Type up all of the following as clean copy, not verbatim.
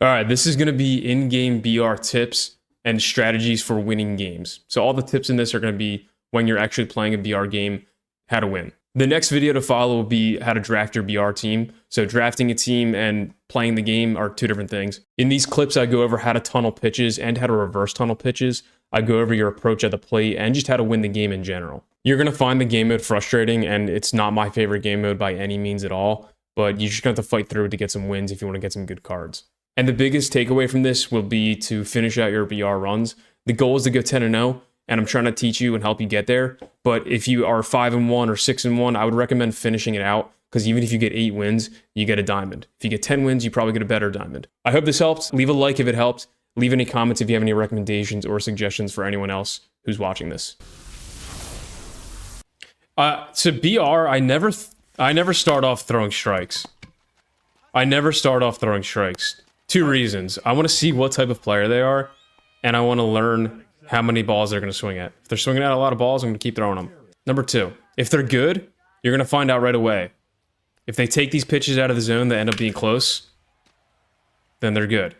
All right, this is going to be in-game BR tips and strategies for winning games. So all the tips in this are going to be when you're actually playing a BR game, how to win. The next video to follow will be how to draft your BR team. So drafting a team and playing the game are two different things. In these clips, I go over how to tunnel pitches and how to reverse tunnel pitches. I go over your approach at the plate and just how to win the game in general. You're going to find the game mode frustrating, and it's not my favorite game mode by any means at all, but you're just going to have to fight through to get some wins if you want to get some good cards. And the biggest takeaway from this will be to finish out your BR runs. The goal is to go 10-0, and I'm trying to teach you and help you get there. But if you are 5-1 or 6-1, I would recommend finishing it out, because even if you get 8 wins, you get a diamond. If you get 10 wins, you probably get a better diamond. I hope this helped. Leave a like if it helped. Leave any comments if you have any recommendations or suggestions for anyone else who's watching this. So BR, I never start off throwing strikes. I never start off throwing strikes. 2 reasons. I want to see what type of player they are, and I want to learn how many balls they're going to swing at. If they're swinging at a lot of balls, I'm going to keep throwing them. Number 2, if they're good, you're going to find out right away. If they take these pitches out of the zone that end up being close, then they're good.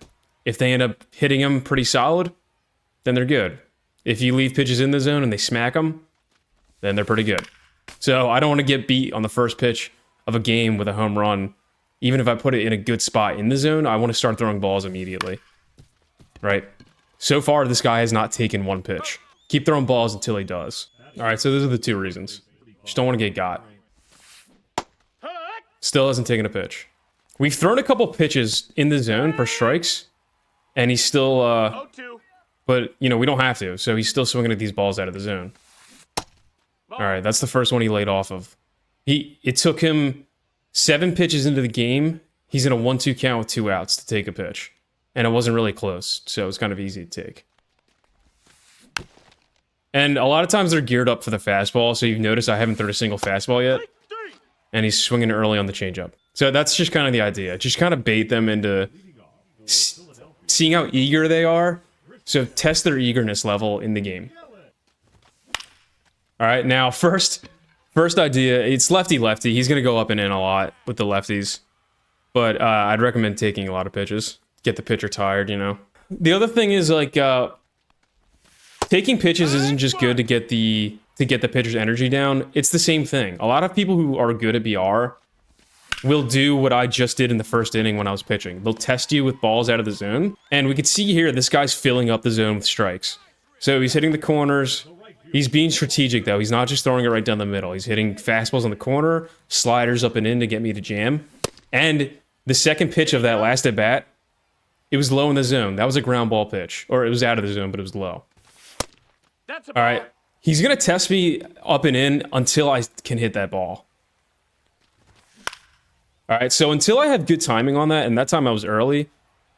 If they end up hitting them pretty solid, then they're good. If you leave pitches in the zone and they smack them, then they're pretty good. So I don't want to get beat on the first pitch of a game with a home run. Even if I put it in a good spot in the zone, I want to start throwing balls immediately. Right? So far, this guy has not taken 1 pitch. Keep throwing balls until he does. All right, so those are the 2 reasons. Just don't want to get got. Still hasn't taken a pitch. We've thrown a couple pitches in the zone for strikes, and he's still, but, you know, we don't have to, so he's still swinging at these balls out of the zone. All right, that's the first one he laid off of. It took him 7 pitches into the game. He's in a 1-2 count with 2 outs to take a pitch. And it wasn't really close, so it was kind of easy to take. And a lot of times they're geared up for the fastball, so you've noticed I haven't thrown a single fastball yet. And he's swinging early on the changeup. So that's just kind of the idea. Just kind of bait them into seeing how eager they are. So test their eagerness level in the game. All right, now first idea, it's lefty-lefty. He's going to go up and in a lot with the lefties. But I'd recommend taking a lot of pitches. Get the pitcher tired, you know. The other thing is, like, taking pitches isn't just good to get the pitcher's energy down. It's the same thing. A lot of people who are good at BR will do what I just did in the first inning when I was pitching. They'll test you with balls out of the zone. And we can see here, this guy's filling up the zone with strikes. So he's hitting the corners. He's being strategic, though. He's not just throwing it right down the middle. He's hitting fastballs on the corner, sliders up and in to get me to jam. And the second pitch of that last at-bat, it was low in the zone. That was a ground ball pitch. Or it was out of the zone, but it was low. All right. He's going to test me up and in until I can hit that ball. All right. So until I have good timing on that, and that time I was early,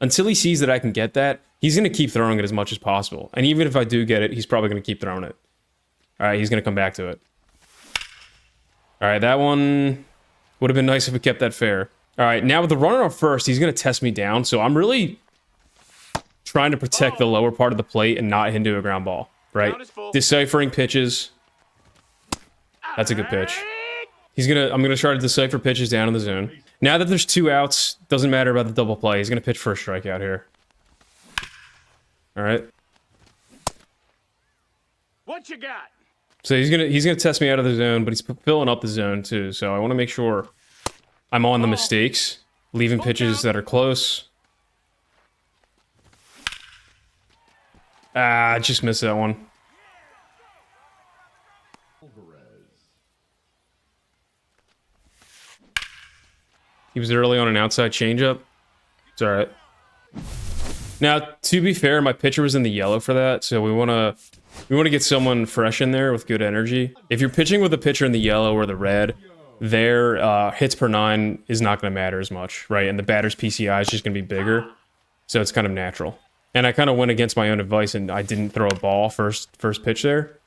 until he sees that I can get that, he's going to keep throwing it as much as possible. And even if I do get it, he's probably going to keep throwing it. All right, he's going to come back to it. All right, that one would have been nice if we kept that fair. All right, now with the runner on first, he's going to test me down. So I'm really trying to protect the lower part of the plate and not hit into a ground ball, right? Deciphering pitches. That's a good pitch. I'm going to try to decipher pitches down in the zone. Now that there's 2 outs, doesn't matter about the double play. He's going to pitch for a strikeout here. All right. What you got? So he's gonna test me out of the zone, but he's filling up the zone too. So I want to make sure I'm on the mistakes, leaving pitches that are close. I just missed that one. He was early on an outside changeup. It's all right. Now, to be fair, my pitcher was in the yellow for that, so we want to get someone fresh in there with good energy. If you're pitching with a pitcher in the yellow or the red, their hits per 9 is not going to matter as much, right? And the batter's PCI is just going to be bigger, so it's kind of natural. And I kind of went against my own advice, and I didn't throw a ball first pitch there.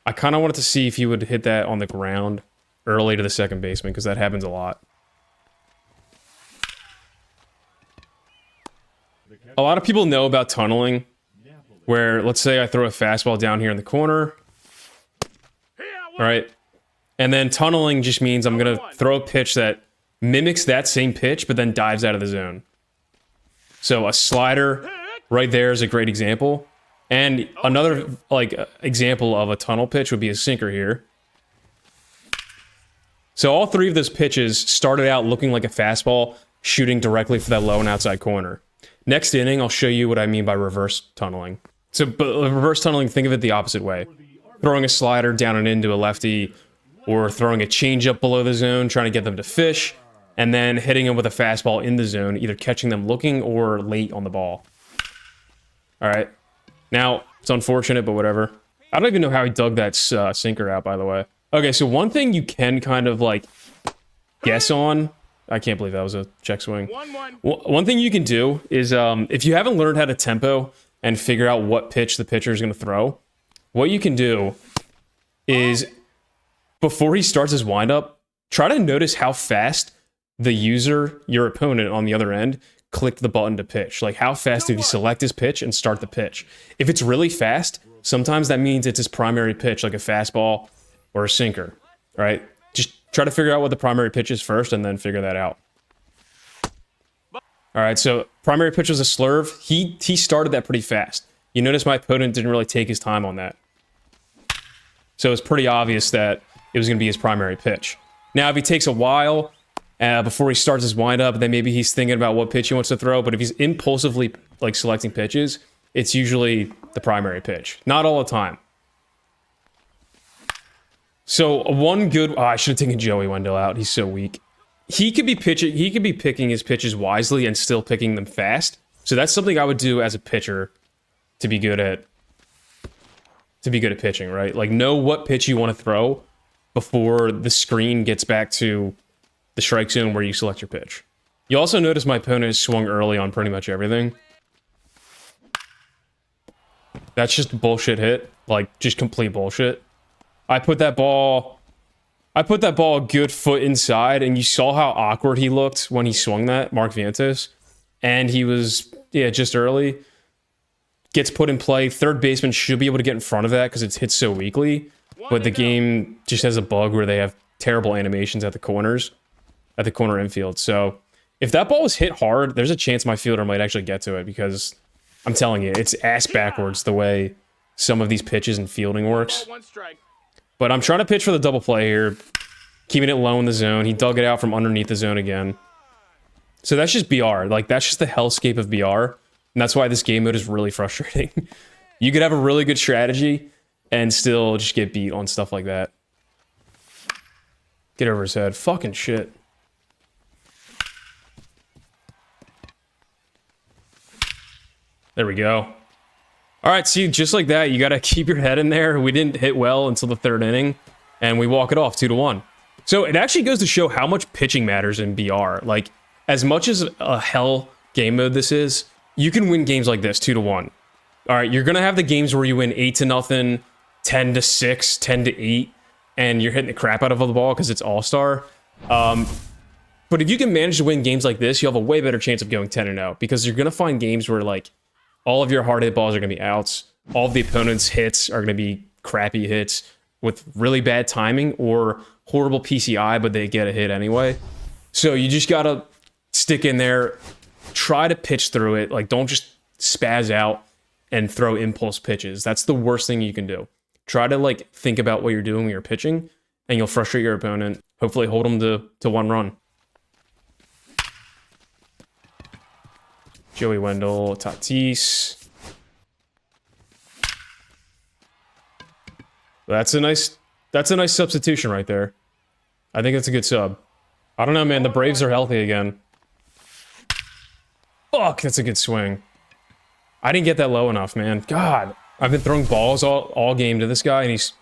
I kind of wanted to see if he would hit that on the ground early to the second baseman, because that happens a lot. A lot of people know about tunneling, where, let's say I throw a fastball down here in the corner, right? And then tunneling just means I'm going to throw a pitch that mimics that same pitch, but then dives out of the zone. So a slider right there is a great example. And another like example of a tunnel pitch would be a sinker here. So all three of those pitches started out looking like a fastball, shooting directly for that low and outside corner. Next inning, I'll show you what I mean by reverse tunneling. So reverse tunneling, think of it the opposite way. Throwing a slider down and into a lefty, or throwing a changeup below the zone, trying to get them to fish, and then hitting them with a fastball in the zone, either catching them looking or late on the ball. All right. Now, it's unfortunate, but whatever. I don't even know how he dug that sinker out, by the way. Okay, so one thing you can kind of, like, guess on... I can't believe that was a check swing. One thing you can do is, if you haven't learned how to tempo and figure out what pitch the pitcher is going to throw, what you can do is, before he starts his windup, try to notice how fast the user, your opponent on the other end, clicked the button to pitch. Like, how fast did he select his pitch and start the pitch? If it's really fast, sometimes that means it's his primary pitch, like a fastball or a sinker, right? Just try to figure out what the primary pitch is first and then figure that out. All right, so primary pitch was a slurve. He started that pretty fast. You notice my opponent didn't really take his time on that. So it's pretty obvious that it was going to be his primary pitch. Now, if he takes a while before he starts his windup, then maybe he's thinking about what pitch he wants to throw. But if he's impulsively like selecting pitches, it's usually the primary pitch. Not all the time. So one good... Oh, I should have taken Joey Wendell out. He's so weak. He could be picking his pitches wisely and still picking them fast. So that's something I would do as a pitcher to be good at pitching, right? Like, know what pitch you want to throw before the screen gets back to the strike zone where you select your pitch. You also notice my opponent swung early on pretty much everything. That's just a bullshit hit. Like, just complete bullshit. I put that ball a good foot inside, and you saw how awkward he looked when he swung that, Mark Vientos. And he was, just early. Gets put in play. Third baseman should be able to get in front of that because it's hit so weakly. But the game just has a bug where they have terrible animations at the corners, at the corner infield. So if that ball was hit hard, there's a chance my fielder might actually get to it, because I'm telling you, it's ass backwards the way some of these pitches and fielding works. But I'm trying to pitch for the double play here, keeping it low in the zone. He dug it out from underneath the zone again. So that's just BR. Like, that's just the hellscape of BR. And that's why this game mode is really frustrating. You could have a really good strategy and still just get beat on stuff like that. Get over his head. Fucking shit. There we go. All right, see, just like that, you got to keep your head in there. We didn't hit well until the third inning, and we walk it off 2-1. So it actually goes to show how much pitching matters in BR. Like, as much as a hell game mode this is, you can win games like this 2-1. All right, you're going to have the games where you win 8-0, 10-6, 10-8, and you're hitting the crap out of the ball because it's all-star. But if you can manage to win games like this, you have a way better chance of going 10-0, because you're going to find games where, like, all of your hard hit balls are going to be outs. All of the opponent's hits are going to be crappy hits with really bad timing or horrible PCI, but they get a hit anyway. So you just got to stick in there, try to pitch through it. Like, don't just spaz out and throw impulse pitches. That's the worst thing you can do. Try to, like, think about what you're doing when you're pitching, and you'll frustrate your opponent. Hopefully hold them to 1 run. Joey Wendell, Tatis. That's a nice substitution right there. I think that's a good sub. I don't know, man. The Braves are healthy again. Fuck, that's a good swing. I didn't get that low enough, man. God, I've been throwing balls all game to this guy, and he's...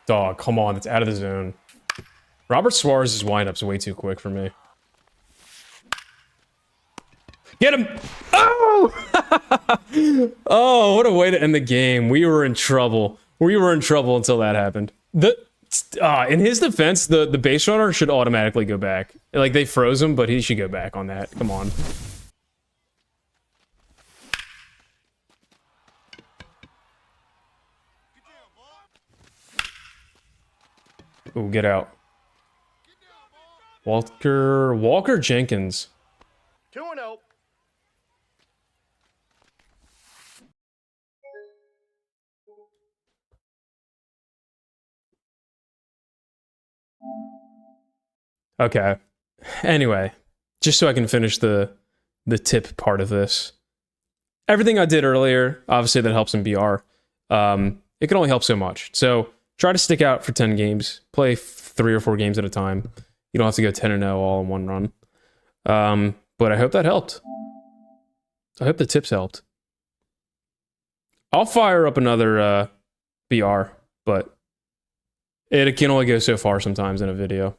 Dog, come on, it's out of the zone. Robert Suarez's windup's way too quick for me. Get him! Oh! Oh, what a way to end the game. We were in trouble. We were in trouble until that happened. In his defense, the base runner should automatically go back. Like, they froze him, but he should go back on that. Come on. Ooh, get out. Walker Jenkins. 2-0. Okay. Anyway, just so I can finish the tip part of this. Everything I did earlier, obviously that helps in BR. It can only help so much. So try to stick out for 10 games. Play 3 or 4 games at a time. You don't have to go 10-0 all in one run. But I hope that helped. I hope the tips helped. I'll fire up another BR, but it can only go so far sometimes in a video.